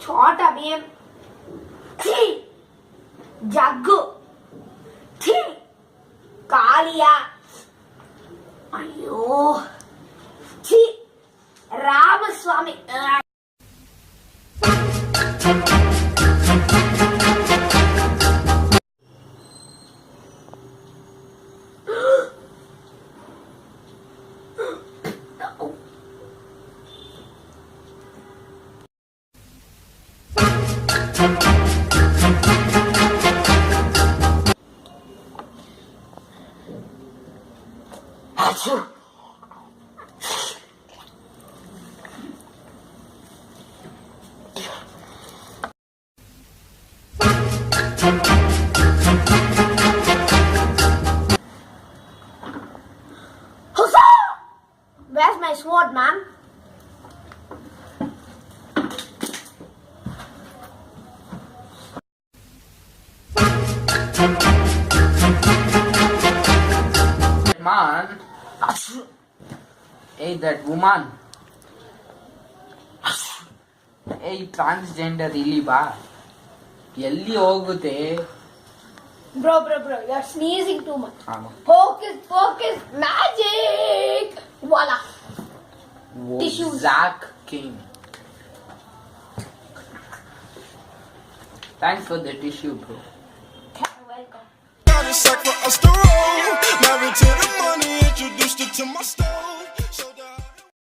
छोटा भीम, जग्गू, कालिया, अयो, Ramaswamy. Achoo. Huzzah! Where's my sword, man? Man, hey, that woman. Hey, transgender ಇಲ್ಲಿ ಬಾ. ಎಲ್ಲಿ ಹೋಗುತ್ತೆ? Bro, you're sneezing too much. Focus, magic! Voila! Tissues. Zach King. Thanks for the tissue, bro. You're welcome. Got a sack for us to roll. Married to the money, introduced her to my style.